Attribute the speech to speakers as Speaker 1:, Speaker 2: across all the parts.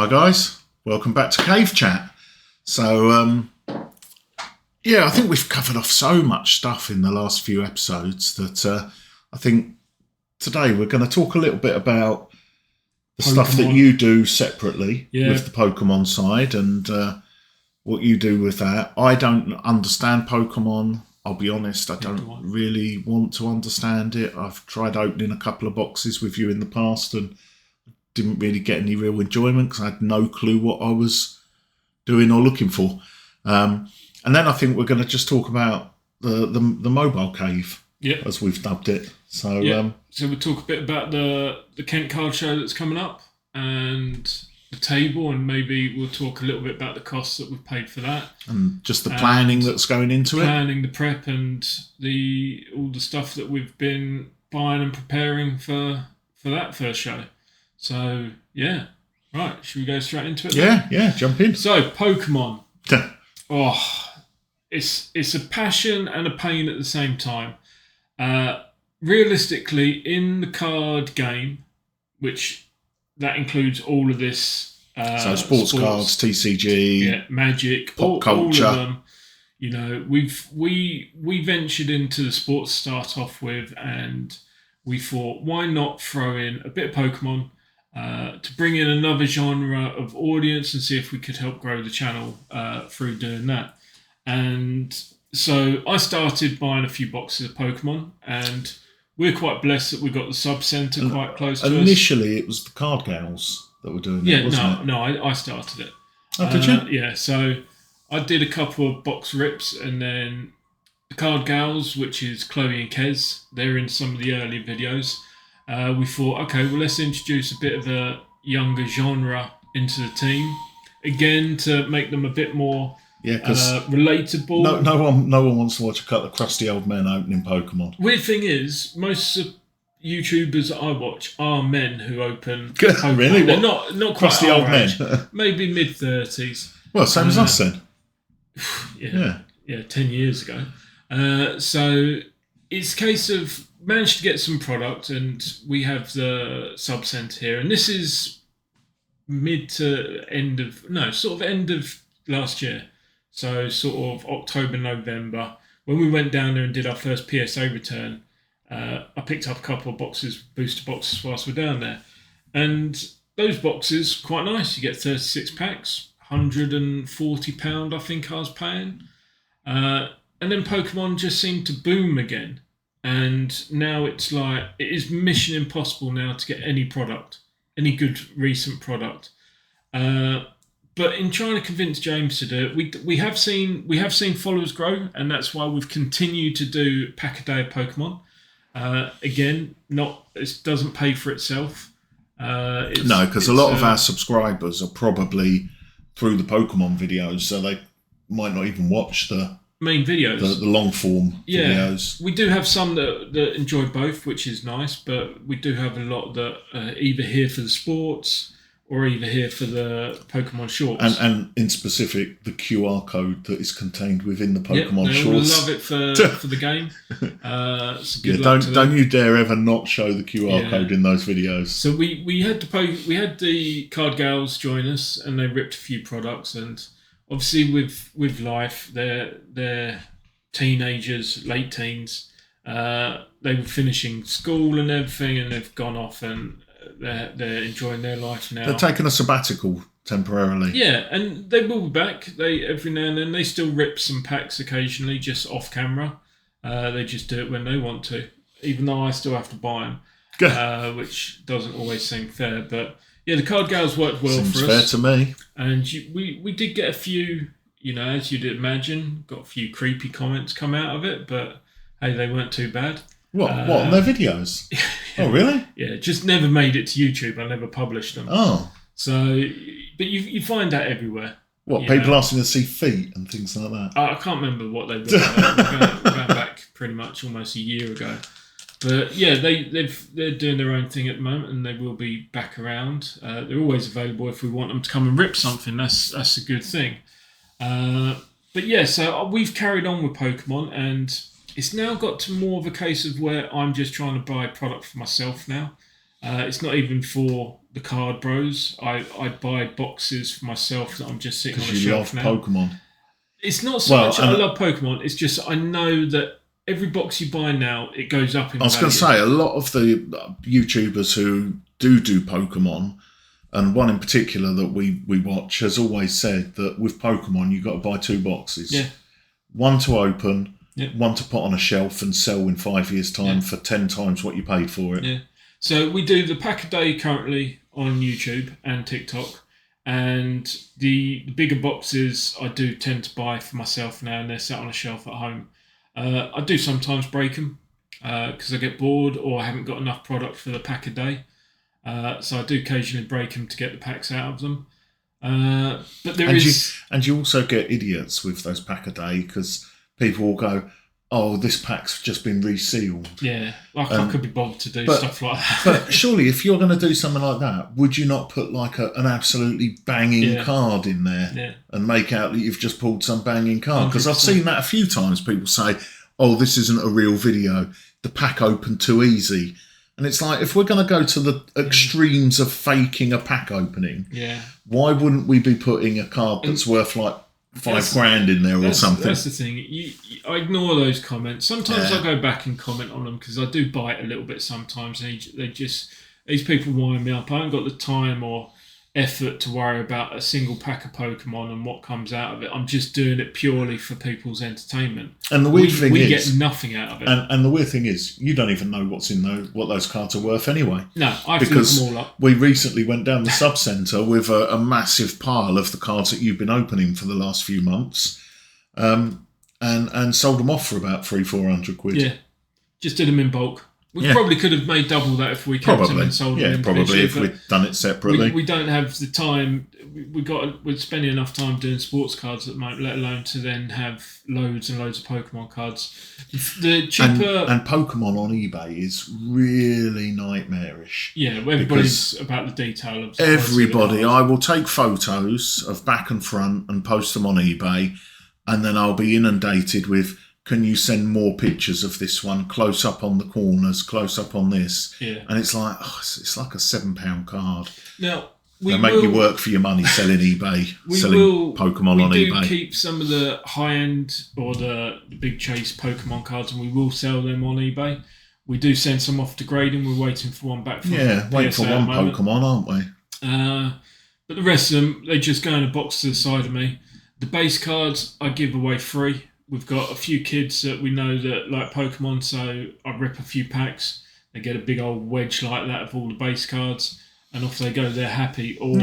Speaker 1: Hi guys, welcome back to Cave Chat. So, I think we've covered off so much stuff in the last few episodes that I think today we're going to talk a little bit about the stuff that you do separately with the Pokemon side and what you do with that. I don't understand Pokemon. I'll be honest, I don't really want to understand it. I've tried opening a couple of boxes with you in the past and didn't really get any real enjoyment because I had no clue what I was doing or looking for. And then I think we're going to just talk about the mobile cave, as we've dubbed it. So
Speaker 2: so we'll talk a bit about the Kent card show that's coming up and the table, and maybe we'll talk a little bit about the costs that we've paid for that.
Speaker 1: And just the planning that's going into
Speaker 2: planning, the prep, and all the stuff that we've been buying and preparing for that first show. So, right, should we go straight into it?
Speaker 1: Yeah, jump in.
Speaker 2: So, Pokemon. It's a passion and a pain at the same time. Realistically, in the card game, which that includes all of this...
Speaker 1: so, sports cards, TCG...
Speaker 2: Magic,
Speaker 1: pop culture.
Speaker 2: All of them. You know, we ventured into the sports to start off with, and we thought, why not throw in a bit of Pokemon to bring in another genre of audience and see if we could help grow the channel through doing that. And so I started buying a few boxes of Pokemon, and we're quite blessed that we got the sub centre quite close to us.
Speaker 1: Initially, it was the card gals that were doing it, wasn't it?
Speaker 2: No, I started it.
Speaker 1: Oh, did you?
Speaker 2: Yeah, so I did a couple of box rips, and then the card gals, which is Chloe and Kez, they're in some of the early videos. We thought, okay, well, let's introduce a bit of a younger genre into the team. Again, to make them a bit more relatable.
Speaker 1: No one wants to watch a couple of crusty old men opening Pokemon.
Speaker 2: Weird thing is, most YouTubers that I watch are men who open Pokemon.
Speaker 1: Really?
Speaker 2: They're not quite
Speaker 1: crusty old men.
Speaker 2: Maybe mid-30s.
Speaker 1: Well, same as us then.
Speaker 2: Yeah, 10 years ago. So it's a case of managed to get some product, and we have the sub centre here, and this is end of last year. So sort of October, November, when we went down there and did our first PSA return, I picked up a couple of booster boxes whilst we're down there. And those boxes, quite nice. You get 36 packs, £140 I think I was paying. And then Pokemon just seemed to boom again. And now it's like, it is mission impossible now to get any product, any good recent product. But in trying to convince James to do it, we have seen followers grow, and that's why we've continued to do pack a day of Pokemon. Again, it doesn't pay for itself.
Speaker 1: No, because a lot of our subscribers are probably through the Pokemon videos, so they might not even watch the
Speaker 2: main videos,
Speaker 1: the long form videos.
Speaker 2: We do have some that enjoy both, which is nice, but we do have a lot that are either here for the sports or either here for the Pokemon shorts.
Speaker 1: And in specific, the QR code that is contained within the Pokemon shorts.
Speaker 2: Love it for the game.
Speaker 1: Don't you dare ever not show the QR code in those videos.
Speaker 2: So we had the card gals join us, and they ripped a few products, and obviously with life, they're teenagers, late teens. They were finishing school and everything, and they've gone off and they're enjoying their life now.
Speaker 1: They're taking a sabbatical temporarily.
Speaker 2: Yeah, and they will be back. They every now and then they still rip some packs occasionally, just off camera. They just do it when they want to, even though I still have to buy them, which doesn't always seem fair. But yeah, the card gals worked well
Speaker 1: Seems
Speaker 2: for us.
Speaker 1: Fair to me.
Speaker 2: And we did get a few, as you'd imagine, got a few creepy comments come out of it, but hey, they weren't too bad.
Speaker 1: What on their videos? Oh, really?
Speaker 2: Yeah, just never made it to YouTube. I never published them.
Speaker 1: Oh.
Speaker 2: So, but you find that everywhere.
Speaker 1: What, people asking to see feet and things like that?
Speaker 2: I can't remember what they were. We're going back pretty much almost a year ago. But yeah, they're doing their own thing at the moment, and they will be back around. They're always available if we want them to come and rip something. That's a good thing. But yeah, so we've carried on with Pokemon, and it's now got to more of a case of where I'm just trying to buy product for myself now. It's not even for the Card Bros. I buy boxes for myself that I'm just sitting on a
Speaker 1: Because you love
Speaker 2: shelf now.
Speaker 1: Pokemon.
Speaker 2: It's not so much I love Pokemon. It's just I know that every box you buy now, it goes up in value.
Speaker 1: I was going to say, a lot of the YouTubers who do Pokemon, and one in particular that we watch, has always said that with Pokemon, you've got to buy 2 boxes.
Speaker 2: Yeah.
Speaker 1: One to open,
Speaker 2: yeah.
Speaker 1: one to put on a shelf and sell in 5 years' time for 10 times what you paid for it.
Speaker 2: Yeah. So we do the pack a day currently on YouTube and TikTok. And the bigger boxes I do tend to buy for myself now, and they're sat on a shelf at home. I do sometimes break them because I get bored or I haven't got enough product for the pack a day. So I do occasionally break them to get the packs out of them. But
Speaker 1: and you also get idiots with those pack a day because people will go, "Oh, this pack's just been resealed."
Speaker 2: Yeah, I could be bothered to do stuff like that.
Speaker 1: But surely, if you're going to do something like that, would you not put like an absolutely banging card in there and make out that you've just pulled some banging card? Because I've seen that a few times. People say, "Oh, this isn't a real video. The pack opened too easy." And it's like, if we're going to go to the extremes of faking a pack opening, why wouldn't we be putting a card that's worth like $5,000 in there or something?
Speaker 2: That's the thing. I ignore those comments. Sometimes I go back and comment on them because I do bite a little bit sometimes. And these people wind me up. I haven't got the time or effort to worry about a single pack of Pokemon and what comes out of it. I'm just doing it purely for people's entertainment.
Speaker 1: And the weird thing is,
Speaker 2: we get nothing out of it.
Speaker 1: And the weird thing is, you don't even know what's in what those cards are worth anyway.
Speaker 2: No, I have to look them all up.
Speaker 1: We recently went down the sub centre with a massive pile of the cards that you've been opening for the last few months, and sold them off for about £300-400.
Speaker 2: Yeah, just did them in bulk. We probably could have made double that if we kept them and sold them.
Speaker 1: Yeah, probably if we'd done it separately.
Speaker 2: We don't have the time. We're spending enough time doing sports cards at the moment, let alone to then have loads and loads of Pokemon cards. The cheaper
Speaker 1: and Pokemon on eBay is really nightmarish.
Speaker 2: Yeah, everybody's about the detail of
Speaker 1: everybody. I will take photos of back and front and post them on eBay, and then I'll be inundated with, "Can you send more pictures of this one? Close up on the corners, close up on this."
Speaker 2: Yeah.
Speaker 1: And it's like, it's like a £7 card.
Speaker 2: Now,
Speaker 1: they make you work for your money selling Pokemon on eBay.
Speaker 2: We do keep some of the high-end or the big chase Pokemon cards, and we will sell them on eBay. We do send some off to grading. We're waiting for one back from
Speaker 1: wait for one Pokemon, aren't we?
Speaker 2: But the rest of them, they just go in a box to the side of me. The base cards, I give away free. We've got a few kids that we know that like Pokemon, so I rip a few packs. They get a big old wedge like that of all the base cards, and off they go. They're happy. Or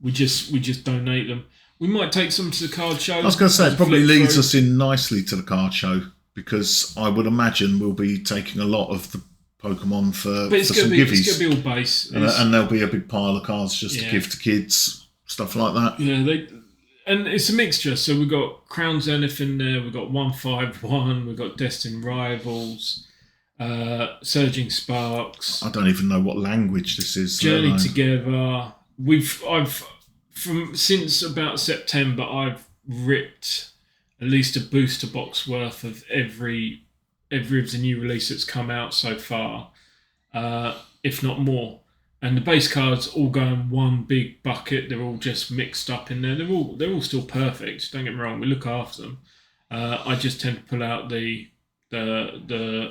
Speaker 2: we just donate them. We might take some to the card show.
Speaker 1: I was going to say, it probably leads us in nicely to the card show, because I would imagine we'll be taking a lot of the Pokemon for some givvies.
Speaker 2: It's going to be all base.
Speaker 1: And there'll be a big pile of cards just to give to kids, stuff like that.
Speaker 2: Yeah, and it's a mixture. So we've got Crown Zenith in there, we've got 151, we've got Destined Rivals, Surging Sparks.
Speaker 1: I don't even know what language this is.
Speaker 2: Journey Together. Since about September, I've ripped at least a booster box worth of every of the new release that's come out so far, if not more. And the base cards all go in one big bucket. They're all just mixed up in there. They're all still perfect. Don't get me wrong. We look after them. I just tend to pull out the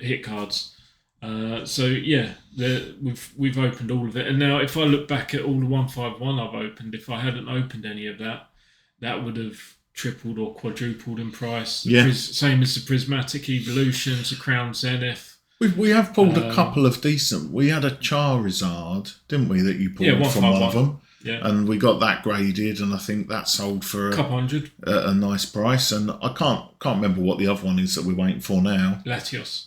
Speaker 2: hit cards. So yeah, we've opened all of it. And now, if I look back at all the 151 I've opened, if I hadn't opened any of that, that would have tripled or quadrupled in price.
Speaker 1: Yeah.
Speaker 2: Same as the Prismatic Evolutions, the Crown Zenith.
Speaker 1: We have pulled a couple of decent. We had a Charizard, didn't we, that you pulled from one of them?
Speaker 2: Yeah.
Speaker 1: And we got that graded, and I think that sold for
Speaker 2: a couple hundred.
Speaker 1: A nice price. And I can't remember what the other one is that we're waiting for now.
Speaker 2: Latios.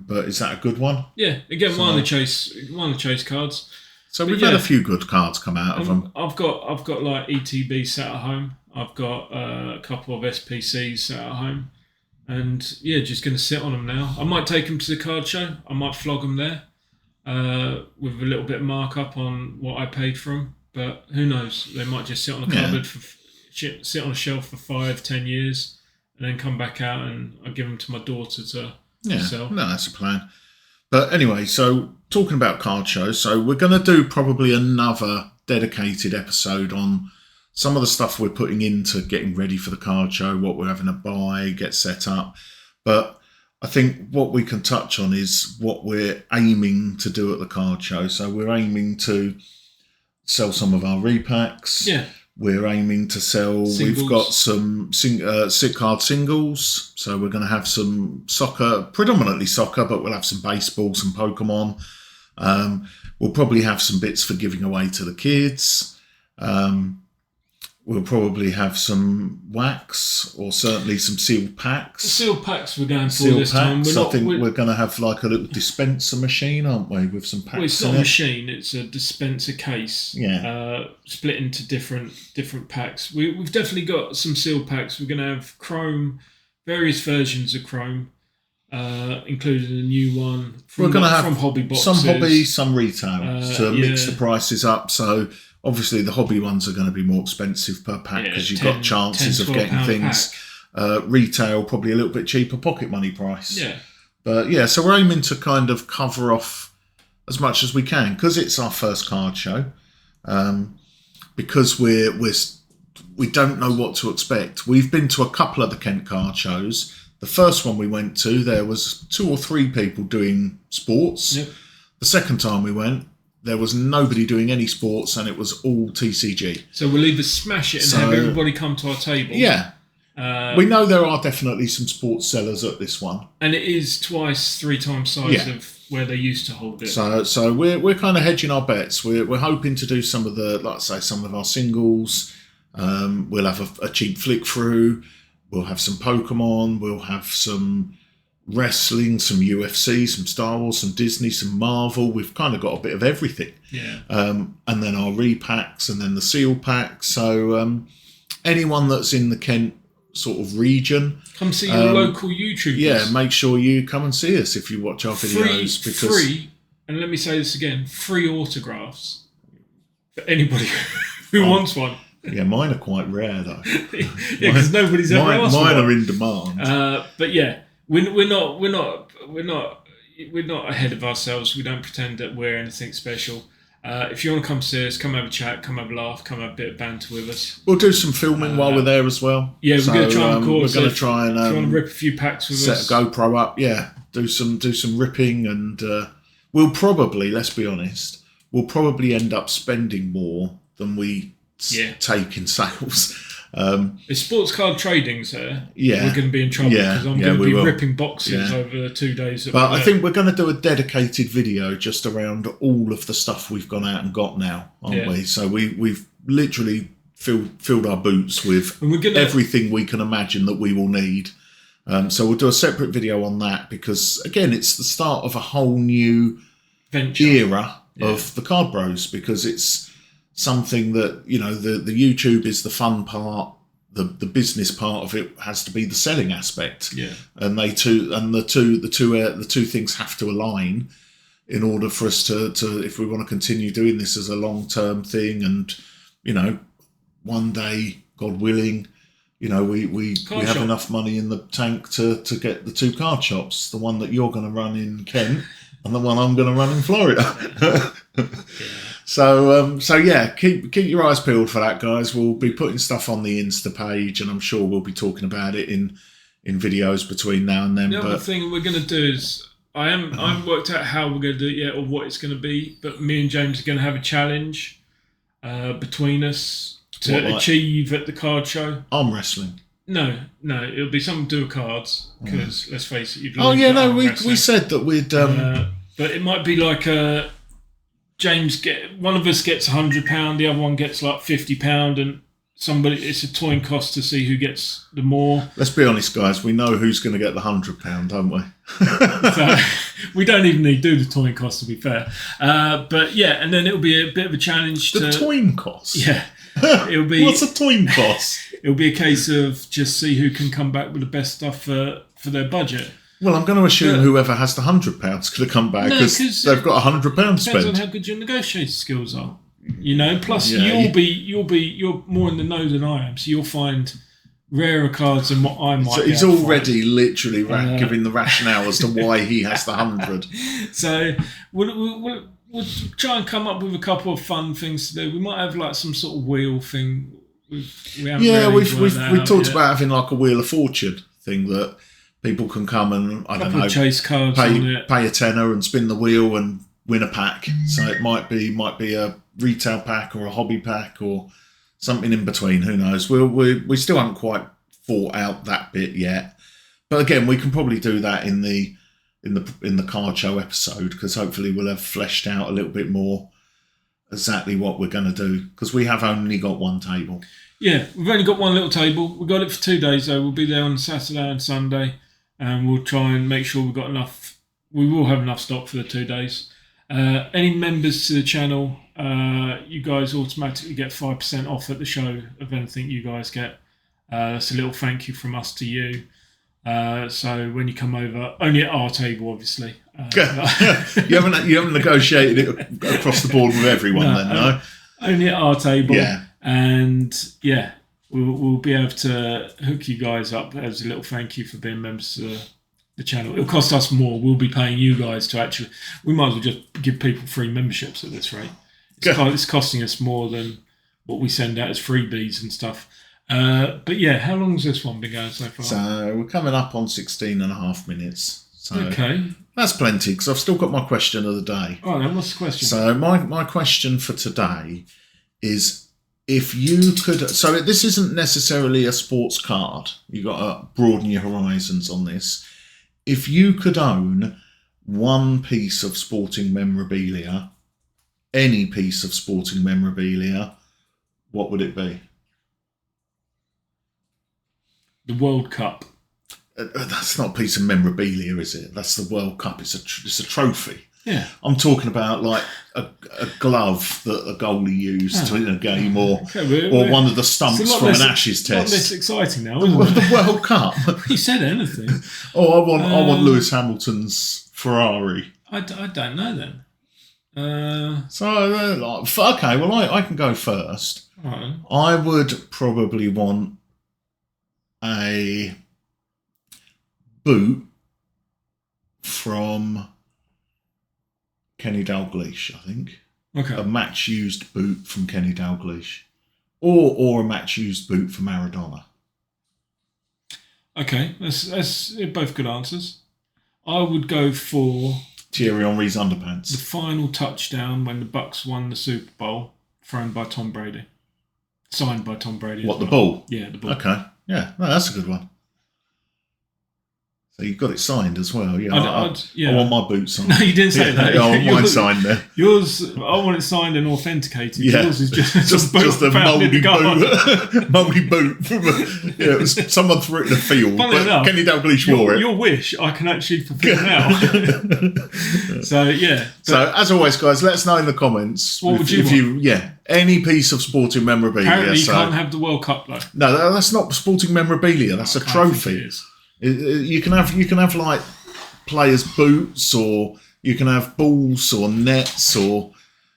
Speaker 1: But is that a good one?
Speaker 2: Yeah, again, one of the chase cards.
Speaker 1: So we've had a few good cards come out of them.
Speaker 2: I've got like ETB sat at home. I've got a couple of SPCs sat at home. And yeah, just going to sit on them now. I might take them to the card show. I might flog them there with a little bit of markup on what I paid for them. But who knows? They might just sit on a cupboard, sit on a shelf for 5-10 years, and then come back out, and I give them to my daughter to sell.
Speaker 1: No, that's a plan. But anyway, so talking about card shows, so we're going to do probably another dedicated episode on some of the stuff we're putting into getting ready for the card show, what we're having to buy, get set up. But I think what we can touch on is what we're aiming to do at the card show. So we're aiming to sell some of our repacks.
Speaker 2: Yeah.
Speaker 1: We're aiming to sell.
Speaker 2: Singles.
Speaker 1: We've got some sit card singles. So we're going to have some soccer, predominantly soccer, but we'll have some baseball, some Pokémon. We'll probably have some bits for giving away to the kids. We'll probably have some wax or certainly some sealed packs.
Speaker 2: Sealed packs we're going for this time.
Speaker 1: I think we're going to have like a little dispenser machine, aren't we, with some packs.
Speaker 2: Well, it's not a machine; it's a dispenser case.
Speaker 1: Yeah.
Speaker 2: Split into different packs. We've definitely got some sealed packs. We're going to have Chrome, various versions of Chrome, including a new one.
Speaker 1: We're going to have
Speaker 2: from hobby boxes.
Speaker 1: Some hobby, some retail to mix the prices up. So obviously the hobby ones are going to be more expensive per pack because you've got chances of getting things. Retail probably a little bit cheaper, pocket money price.
Speaker 2: Yeah.
Speaker 1: But yeah, so we're aiming to kind of cover off as much as we can because it's our first card show. Because we don't know what to expect. We've been to a couple of the Kent card shows. The first one we went to, there was 2 or 3 people doing sports.
Speaker 2: Yep.
Speaker 1: The second time we went, there was nobody doing any sports and it was all TCG.
Speaker 2: So we'll either smash it and have everybody come to our table.
Speaker 1: Yeah. We know there are definitely some sports sellers at this one.
Speaker 2: And it is 3 times size of where they used to hold it.
Speaker 1: So we're kind of hedging our bets. We're hoping to do some of the, like I say, some of our singles. We'll have a cheap flick through. We'll have some Pokemon. We'll have some wrestling, some UFC, some Star Wars, some Disney, some Marvel. We've kind of got a bit of everything.
Speaker 2: Yeah.
Speaker 1: And then our repacks and then the seal packs. So anyone that's in the Kent sort of region,
Speaker 2: come see your local YouTubers.
Speaker 1: Yeah, make sure you come and see us if you watch our videos.
Speaker 2: Free, and let me say this again, free autographs for anybody who wants one.
Speaker 1: Yeah, mine are quite rare though.
Speaker 2: Yeah, because nobody's ever asked for
Speaker 1: mine
Speaker 2: one.
Speaker 1: are in demand.
Speaker 2: But yeah, we're not ahead of ourselves. We don't pretend that we're anything special. If you want to come see us, come have a chat, come have a laugh, come have a bit of banter with us.
Speaker 1: We'll do some filming while we're there as well.
Speaker 2: Yeah, we're going to try and record.
Speaker 1: We're going to try and
Speaker 2: if you want to rip a few packs with us,
Speaker 1: set a GoPro up. Yeah, do some ripping, and we'll probably, let's be honest, we'll probably end up spending more than we take in sales.
Speaker 2: It's sports card trading, sir.
Speaker 1: Yeah,
Speaker 2: we're going to be in trouble because I'm going to be ripping boxes over 2 days.
Speaker 1: But I think we're going to do a dedicated video just around all of the stuff we've gone out and got now, aren't we? So we've literally filled our boots with everything we can imagine that we will need. So we'll do a separate video on that because again, it's the start of a whole new era of the Card Bros because it's something that, you know, the YouTube is the fun part, the business part of it has to be the selling aspect.
Speaker 2: Yeah.
Speaker 1: And the two things have to align in order for us to if we want to continue doing this as a long-term thing and, you know, one day, God willing, you know, we have enough money in the tank to get the 2 card shops, the one that you're going to run in Kent and the one I'm going to run in Florida. So yeah, keep your eyes peeled for that, guys. We'll be putting stuff on the Insta page, and I'm sure we'll be talking about it in videos between now and then.
Speaker 2: The other thing we're going to do is I haven't worked out how we're going to do it yet or what it's going to be, but me and James are going to have a challenge between us to achieve at the card show.
Speaker 1: Arm wrestling.
Speaker 2: No, it'll be something to do with cards because let's face it,
Speaker 1: we said that we'd.
Speaker 2: But it might be like one of us gets £100, the other one gets like £50, and it's a toying cost to see who gets the more.
Speaker 1: Let's be honest, guys. We know who's going to get the £100, don't we?
Speaker 2: So we don't even need to do the toying cost, to be fair. But yeah, and then it'll be a bit of a challenge.
Speaker 1: The toying cost.
Speaker 2: Yeah, it'll be.
Speaker 1: What's a toying cost?
Speaker 2: It'll be a case of just see who can come back with the best stuff for their budget.
Speaker 1: Well, I'm going to assume whoever has the £100 could have come back because they've got £100 spent.
Speaker 2: Depends on how good your negotiating skills are, you know. Plus, you're more in the know than I am, so you'll find rarer cards than what I might.
Speaker 1: So he's already literally giving the rationale as to why he has the 100.
Speaker 2: So we'll try and come up with a couple of fun things to do. We might have like some sort of wheel thing. We've
Speaker 1: talked about having like a Wheel of Fortune thing that people can come and
Speaker 2: chase cards
Speaker 1: pay a tenner and spin the wheel and win a pack. So it might be a retail pack or a hobby pack or something in between. Who knows? We still haven't quite thought out that bit yet. But again, we can probably do that in the card show episode, because hopefully we'll have fleshed out a little bit more exactly what we're going to do, because we have only got one table.
Speaker 2: Yeah, we've only got one little table. We've got it for 2 days though. We'll be there on Saturday and Sunday, and we'll try and make sure we've got enough. We will have enough stock for the 2 days. Any members to the channel, you guys automatically get 5% off at the show of anything you guys get. That's a little thank you from us to you. So when you come over, only at our table, obviously.
Speaker 1: You haven't negotiated it across the board with everyone, no?
Speaker 2: Only at our table.
Speaker 1: Yeah.
Speaker 2: And yeah, we'll be able to hook you guys up as a little thank you for being members to the channel. It'll cost us more. We'll be paying you guys to actually. We might as well just give people free memberships at this rate. It's costing us more than what we send out as freebies and stuff. But yeah, how long has this one been going so far?
Speaker 1: So we're coming up on 16 and a half minutes. So
Speaker 2: okay.
Speaker 1: That's plenty, because I've still got my question of the day.
Speaker 2: Oh, then what's the question?
Speaker 1: So my question for today is, if you could... So this isn't necessarily a sports card. You've got to broaden your horizons on this. If you could own one piece of sporting memorabilia, any piece of sporting memorabilia, what would it be?
Speaker 2: The World Cup.
Speaker 1: That's not a piece of memorabilia, is it? That's the World Cup. It's a trophy.
Speaker 2: Yeah.
Speaker 1: I'm talking about like a glove that a goalie used in a game, or one of the stumps from an Ashes test.
Speaker 2: A lot less exciting now, isn't it?
Speaker 1: The World Cup.
Speaker 2: You said anything.
Speaker 1: I want Lewis Hamilton's Ferrari.
Speaker 2: I don't know then.
Speaker 1: Okay, well I can go first.
Speaker 2: Right.
Speaker 1: I would probably want a boot from Kenny Dalglish, I think.
Speaker 2: Okay.
Speaker 1: A match-used boot from Kenny Dalglish. Or a match-used boot for Maradona.
Speaker 2: Okay, that's both good answers. I would go for
Speaker 1: Thierry Henry's underpants.
Speaker 2: The final touchdown when the Bucks won the Super Bowl, thrown by Tom Brady. Signed by Tom Brady.
Speaker 1: What, the ball?
Speaker 2: Yeah, the ball.
Speaker 1: Okay. Yeah, no, that's a good one. So you got it signed as well. Yeah, I want my boots signed.
Speaker 2: No, you didn't say that.
Speaker 1: I want mine signed there.
Speaker 2: Yours, I want it signed and authenticated.
Speaker 1: Yeah.
Speaker 2: Yours is just
Speaker 1: a mouldy boot. Mouldy boot. It was someone threw it in the field.
Speaker 2: Funnily enough,
Speaker 1: Kenny Dalglish wore it.
Speaker 2: Your wish, I can actually fulfill now. So yeah.
Speaker 1: So as always, guys, let us know in the comments.
Speaker 2: What would you want?
Speaker 1: Any piece of sporting memorabilia.
Speaker 2: Apparently, you can't have the World Cup though.
Speaker 1: No, that's not sporting memorabilia. That's a trophy. You can have like players' boots, or you can have balls or nets, or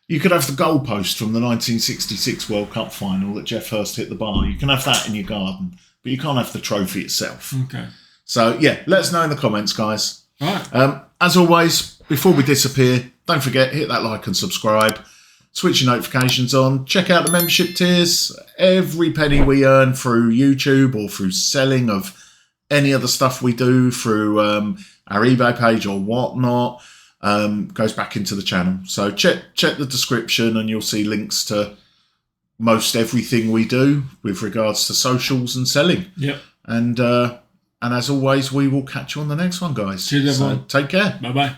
Speaker 1: you could have the goalpost from the 1966 World Cup final that Jeff Hurst hit the bar. You can have that in your garden, but you can't have the trophy itself.
Speaker 2: Okay.
Speaker 1: So yeah, let us know in the comments, guys.
Speaker 2: All right.
Speaker 1: As always, before we disappear, don't forget, hit that like and subscribe. Switch your notifications on. Check out the membership tiers. Every penny we earn through YouTube or through selling of any other stuff we do through our eBay page or whatnot goes back into the channel. So check the description and you'll see links to most everything we do with regards to socials and selling.
Speaker 2: Yep.
Speaker 1: And as always, we will catch you on the next one, guys.
Speaker 2: Cheers, everyone.
Speaker 1: So take care.
Speaker 2: Bye-bye.